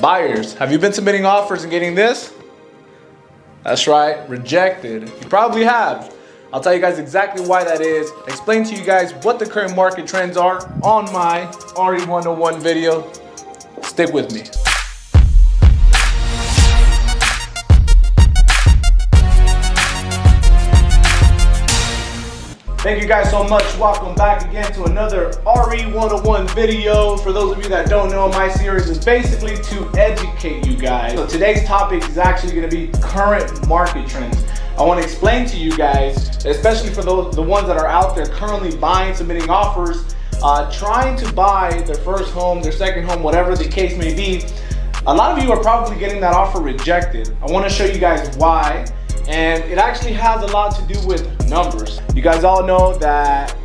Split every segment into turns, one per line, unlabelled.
Buyers, have you been submitting offers and getting this? That's right, rejected. You probably have. I'll tell you guys exactly why that is. Explain to you guys what the current market trends are on my RE101 video. Stick with me. Thank you guys so much. Welcome back again to another RE101 video. For those of you that don't know, my series is basically to educate you guys. So today's topic is actually going to be current market trends. I want to explain to you guys, especially for the ones that are out there currently buying, submitting offers, trying to buy their first home, their second home, whatever the case may be. A lot of you are probably getting that offer rejected. I want to show you guys why. And it actually has a lot to do with numbers. You guys all know that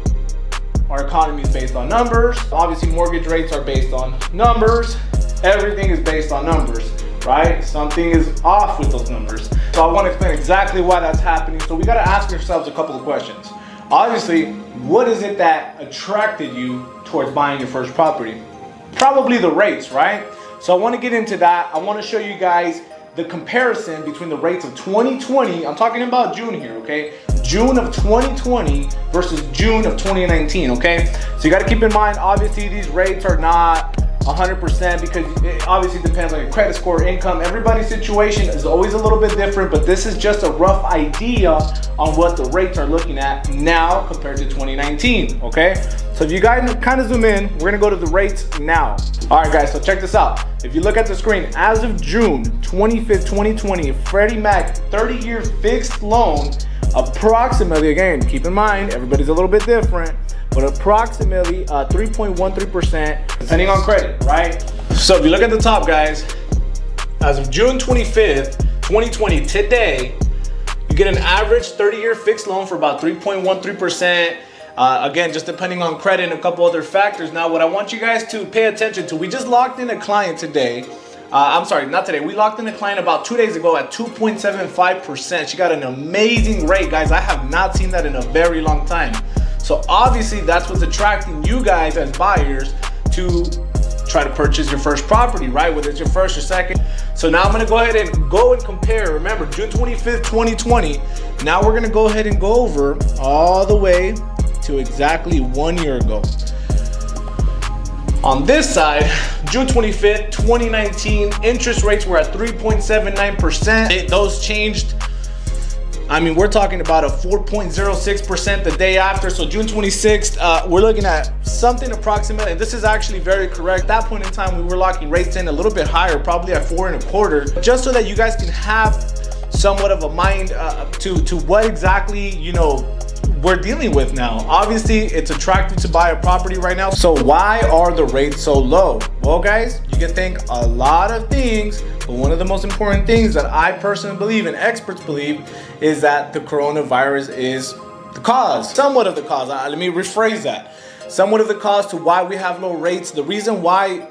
our economy is based on numbers. Obviously, mortgage rates are based on numbers. Everything is based on numbers, right? Something is off with those numbers. So I want to explain exactly why that's happening. So we got to ask ourselves a couple of questions. Obviously, what is it that attracted you towards buying your first property? Probably the rates, right? So I want to get into that. I want to show you guys the comparison between the rates of 2020, I'm talking about June here, okay? June of 2020 versus June of 2019, okay? So you gotta keep in mind, obviously these rates are not 100% because it obviously depends on your credit score, income. Everybody's situation is always a little bit different, but this is just a rough idea on what the rates are looking at now compared to 2019, okay? So if you guys kind of zoom in, we're gonna go to the rates now. All right, guys, so check this out. If you look at the screen, as of June 25th, 2020, Freddie Mac 30-year fixed loan, approximately, again, keep in mind, everybody's a little bit different, but approximately 3.13%, depending on credit, right? So if you look at the top, guys, as of June 25th, 2020, today, you get an average 30-year fixed loan for about 3.13%. Again, just depending on credit and a couple other factors. Now, what I want you guys to pay attention to, we just locked in a client today. I'm sorry, not today. We locked in a client about 2 days ago at 2.75%. She got an amazing rate, guys. I have not seen that in a very long time. So obviously that's what's attracting you guys as buyers to try to purchase your first property, right? Whether it's your first or second. So now I'm gonna go ahead and compare. Remember, June 25th, 2020. Now we're gonna go ahead and go over all the way to exactly 1 year ago. On this side, June 25th, 2019, interest rates were at 3.79%. Those changed. I mean, we're talking about a 4.06% the day after. So June 26th, we're looking at something approximately, and this is actually very correct. At that point in time, we were locking rates in a little bit higher, probably at 4.25%, just so that you guys can have somewhat of a mind to what exactly, you know, we're dealing with now. Obviously, it's attractive to buy a property right now. So why are the rates so low? Well, guys, you can think a lot of things, but one of the most important things that I personally believe and experts believe is that the coronavirus is the cause, somewhat of the cause. Let me rephrase that. Somewhat of the cause to why we have low rates. The reason why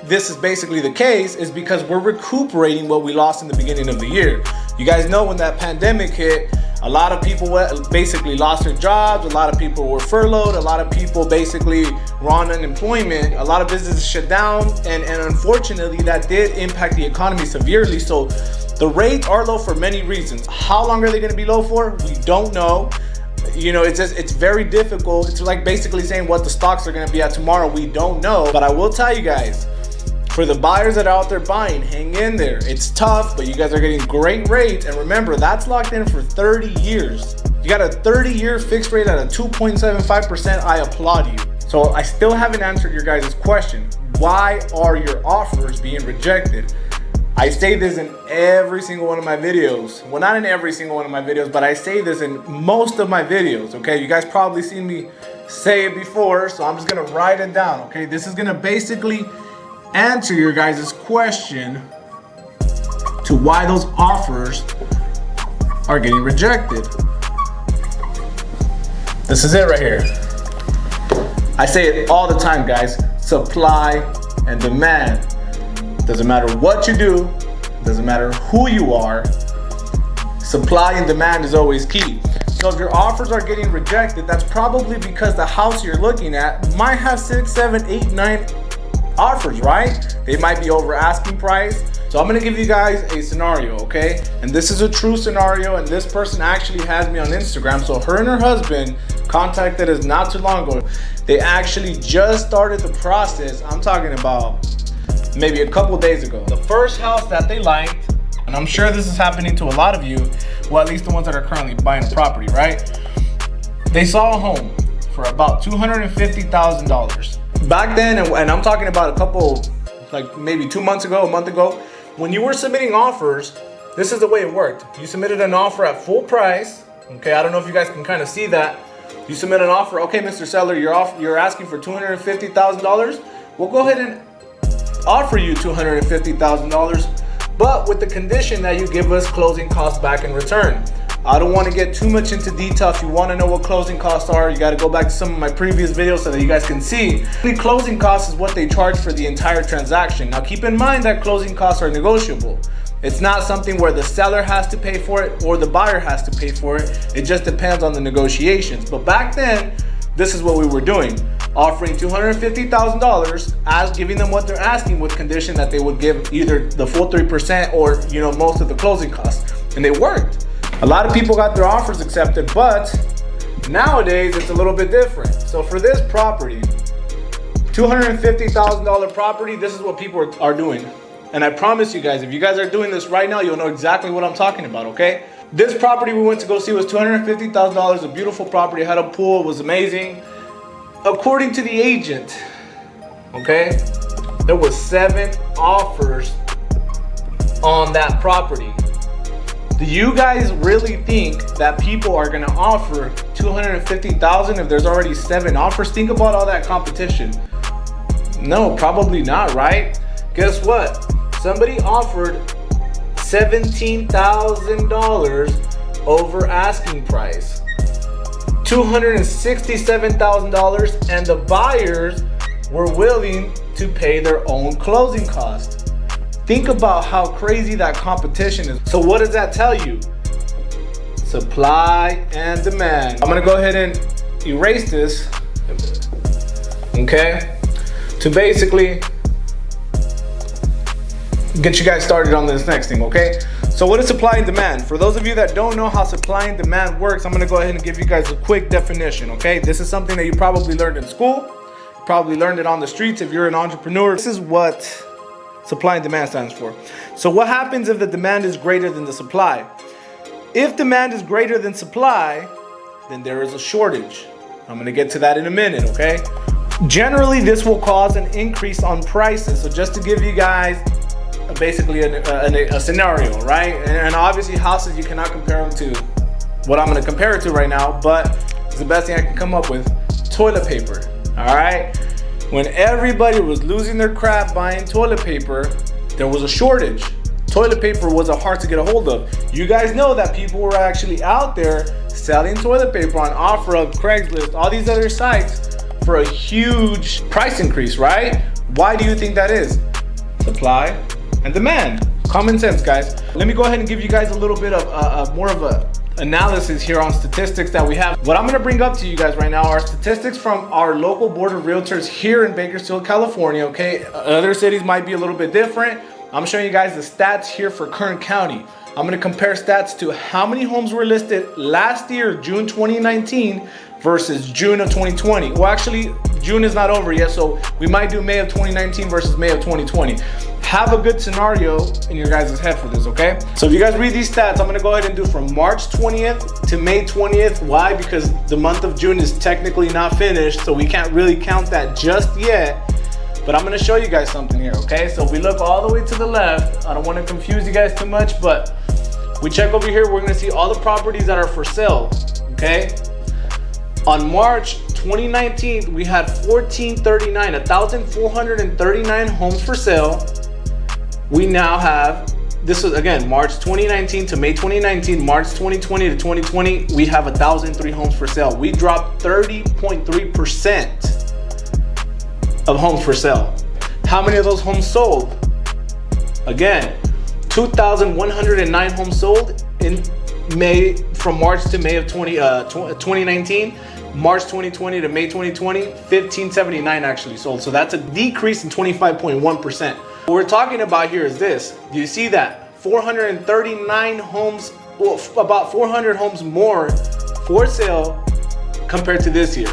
this is basically the case is because we're recuperating what we lost in the beginning of the year. You guys know when that pandemic hit, a lot of people basically lost their jobs. A lot of people were furloughed. A lot of people basically were on unemployment. A lot of businesses shut down. And unfortunately, that did impact the economy severely. So the rates are low for many reasons. How long are they going to be low for? We don't know. You know, it's very difficult. It's like basically saying what the stocks are going to be at tomorrow. We don't know. But I will tell you guys, for the buyers that are out there buying, hang in there. It's tough, but you guys are getting great rates. And remember, that's locked in for 30 years. You got a 30-year fixed rate at a 2.75%. I applaud you. So I still haven't answered your guys' question. Why are your offers being rejected? I say this in every single one of my videos. Well, not in every single one of my videos, but I say this in most of my videos, okay? You guys probably seen me say it before, so I'm just gonna write it down, okay? This is gonna basically answer your guys' question to why those offers are getting rejected. This is it right here. I say it all the time, guys. Supply and demand. Doesn't matter what you do, doesn't matter who you are, supply and demand is always key. So if your offers are getting rejected, that's probably because the house you're looking at might have 6, 7, 8, 9 offers, right? They might be over asking price. So I'm gonna give you guys a scenario, okay? And this is a true scenario, and this person actually has me on Instagram. So her and her husband contacted us not too long ago. They actually just started the process. I'm talking about maybe a couple days ago. The first house that they liked, and I'm sure this is happening to a lot of you, well, at least the ones that are currently buying a property, right? They saw a home for about $250,000. Back then, and I'm talking about a couple, like maybe 2 months ago, a month ago, when you were submitting offers, this is the way it worked. You submitted an offer at full price. Okay, I don't know if you guys can kind of see that. You submit an offer. Okay, Mr. Seller, you're asking for $250,000. We'll go ahead and offer you $250,000, but with the condition that you give us closing costs back in return. I don't want to get too much into detail. If you want to know what closing costs are, you got to go back to some of my previous videos so that you guys can see. The closing costs is what they charge for the entire transaction. Now keep in mind that closing costs are negotiable. It's not something where the seller has to pay for it or the buyer has to pay for it. It just depends on the negotiations. But back then, this is what we were doing. Offering $250,000 as giving them what they're asking with condition that they would give either the full 3% or most of the closing costs. And they worked. A lot of people got their offers accepted, but nowadays it's a little bit different. So for this property, $250,000 property, this is what people are doing. And I promise you guys, if you guys are doing this right now, you'll know exactly what I'm talking about, okay? This property we went to go see was $250,000, a beautiful property, had a pool, was amazing. According to the agent, okay, there was 7 offers on that property. Do you guys really think that people are gonna offer $250,000 if there's already 7 offers? Think about all that competition. No, probably not, right? Guess what? Somebody offered $17,000 over asking price. $267,000, and the buyers were willing to pay their own closing costs. Think about how crazy that competition is. So what does that tell you? Supply and demand. I'm gonna go ahead and erase this, okay? To basically get you guys started on this next thing, okay? So what is supply and demand? For those of you that don't know how supply and demand works, I'm gonna go ahead and give you guys a quick definition, okay? This is something that you probably learned in school, probably learned it on the streets if you're an entrepreneur. This is what supply and demand stands for. So what happens if the demand is greater than the supply? If demand is greater than supply, then there is a shortage. I'm gonna get to that in a minute, okay? Generally, this will cause an increase on prices. So just to give you guys basically a scenario, right? And obviously houses, you cannot compare them to what I'm gonna compare it to right now, but it's the best thing I can come up with. Toilet paper, all right? When everybody was losing their crap buying toilet paper, there was a shortage. Toilet paper was hard to get a hold of. You guys know that people were actually out there selling toilet paper on OfferUp, Craigslist, all these other sites for a huge price increase, right? Why do you think that is? Supply and demand. Common sense, guys. Let me go ahead and give you guys a little bit of more of a analysis here on statistics that we have. What I'm gonna bring up to you guys right now are statistics from our local board of realtors here in Bakersfield, California, okay? Other cities might be a little bit different. I'm showing you guys the stats here for Kern County. I'm gonna compare stats to how many homes were listed last year, June 2019, versus June of 2020. Well, actually, June is not over yet, so we might do May of 2019 versus May of 2020. Have a good scenario in your guys' head for this, okay? So if you guys read these stats, I'm gonna go ahead and do from March 20th to May 20th. Why? Because the month of June is technically not finished, so we can't really count that just yet. But I'm gonna show you guys something here, okay? So if we look all the way to the left, I don't wanna confuse you guys too much, but we check over here, we're gonna see all the properties that are for sale, okay? On March 2019, we had 1,439 homes for sale. We now have, this was again, March 2019 to May 2019, March 2020 to 2020, we have 1,003 homes for sale. We dropped 30.3% of homes for sale. How many of those homes sold? Again, 2,109 homes sold in May, from March to May of 2019. March 2020 to May 2020, 1579 actually sold. So that's a decrease in 25.1%. What we're talking about here is this. Do you see that? 439 homes, well, about 400 homes more for sale compared to this year.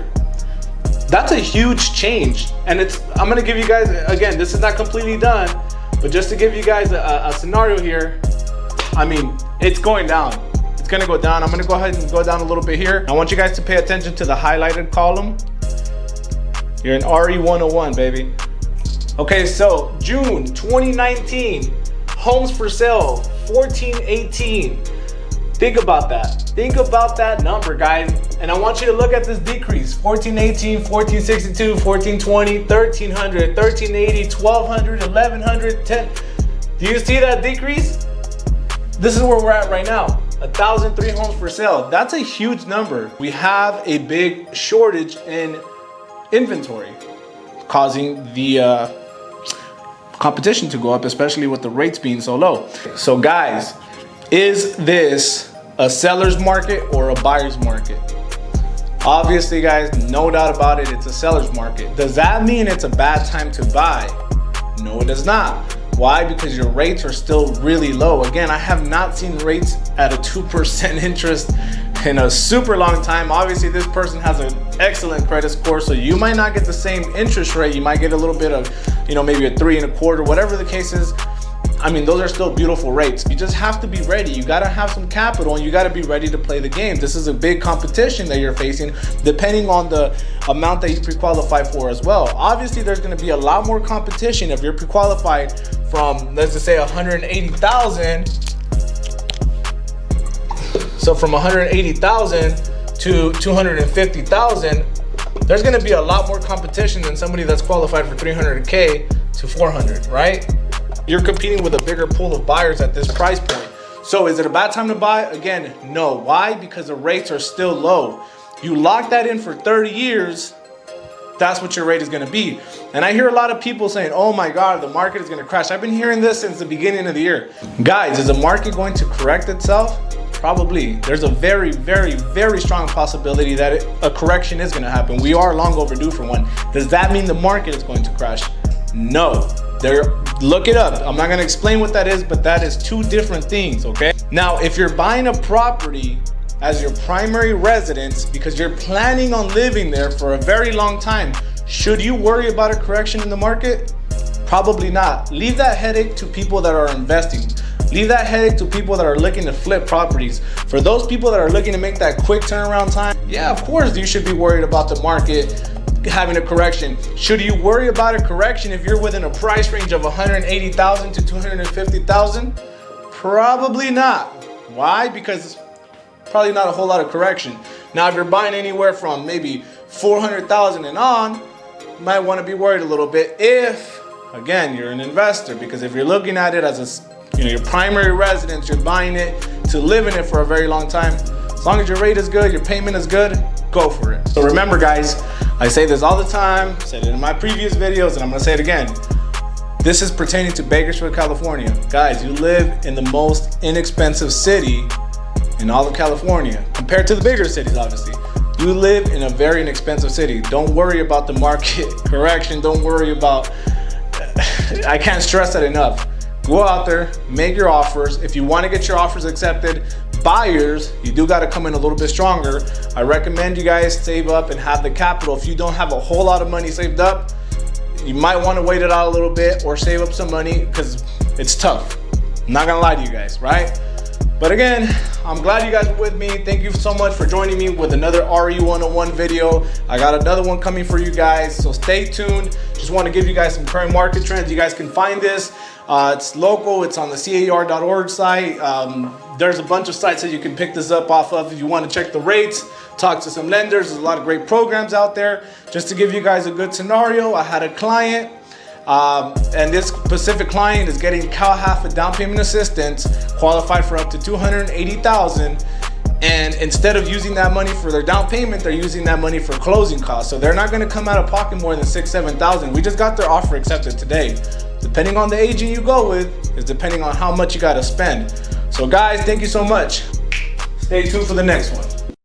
That's a huge change. And I'm gonna give you guys, again, this is not completely done, but just to give you guys a scenario here, I mean, it's going down. It's gonna go down. I'm gonna go ahead and go down a little bit here. I want you guys to pay attention to the highlighted column. You're in RE 101, baby. Okay, so June 2019, homes for sale, 1418. Think about that. Think about that number, guys. And I want you to look at this decrease. 1418, 1462, 1420, 1300, 1380, 1200, 1100, 10. Do you see that decrease? This is where we're at right now. 1,003 homes for sale. That's a huge number. We have a big shortage in inventory, causing the competition to go up, especially with the rates being so low. So guys, is this a seller's market or a buyer's market? Obviously, guys, no doubt about it, it's a seller's market. Does that mean it's a bad time to buy? No, it does not. Why? Because your rates are still really low. Again, I have not seen rates at a 2% interest in a super long time. Obviously, this person has an excellent credit score, so you might not get the same interest rate. You might get a little bit of, maybe a 3 1/4, whatever the case is. I mean, those are still beautiful rates. You just have to be ready. You gotta have some capital and you gotta be ready to play the game. This is a big competition that you're facing, depending on the amount that you pre-qualify for as well. Obviously, there's gonna be a lot more competition if you're pre-qualified from, let's just say, 180,000. So from 180,000 to 250,000, there's gonna be a lot more competition than somebody that's qualified for 300K to 400, right? You're competing with a bigger pool of buyers at this price point. So is it a bad time to buy? Again, no. Why? Because the rates are still low. You lock that in for 30 years, that's what your rate is gonna be. And I hear a lot of people saying, oh my God, the market is gonna crash. I've been hearing this since the beginning of the year. Guys, is the market going to correct itself? Probably. There's a very, very, very strong possibility that a correction is gonna happen. We are long overdue for one. Does that mean the market is going to crash? No. Look it up. I'm not gonna explain what that is, but that is two different things, okay? Now, if you're buying a property as your primary residence because you're planning on living there for a very long time, should you worry about a correction in the market? Probably not. Leave that headache to people that are investing. Leave that headache to people that are looking to flip properties. For those people that are looking to make that quick turnaround time, yeah, of course you should be worried about the market having a correction. Should you worry about a correction if you're within a price range of 180,000 to 250,000? Probably not. Why? Because probably not a whole lot of correction. Now, if you're buying anywhere from maybe 400,000 and on, you might want to be worried a little bit if, again, you're an investor. Because if you're looking at it as your primary residence, you're buying it to live in it for a very long time. As long as your rate is good, your payment is good, go for it. So remember, guys, I say this all the time, said it in my previous videos, and I'm gonna say it again. This is pertaining to Bakersfield, California. Guys, you live in the most inexpensive city in all of California, compared to the bigger cities, obviously. You live in a very inexpensive city. Don't worry about the market correction. Don't worry about, I can't stress that enough. Go out there, make your offers. If you wanna get your offers accepted, buyers, you do got to come in a little bit stronger. I recommend you guys save up and have the capital. If you don't have a whole lot of money saved up, you might want to wait it out a little bit or save up some money because it's tough. I'm not gonna lie to you guys, right? But again, I'm glad you guys were with me. Thank you so much for joining me with another RE 101 video. I got another one coming for you guys, so stay tuned. Just want to give you guys some current market trends. You guys can find this. It's local. It's on the CAR.org site. There's a bunch of sites that you can pick this up off of if you want to check the rates, talk to some lenders. There's a lot of great programs out there. Just to give you guys a good scenario, I had a client, and this specific client is getting half a down payment assistance, qualified for up to $280,000. And instead of using that money for their down payment, they're using that money for closing costs. So they're not going to come out of pocket more than $6,000, $7,000. We just got their offer accepted today. Depending on the agent you go with, is depending on how much you got to spend. So guys, thank you so much. Stay tuned for the next one.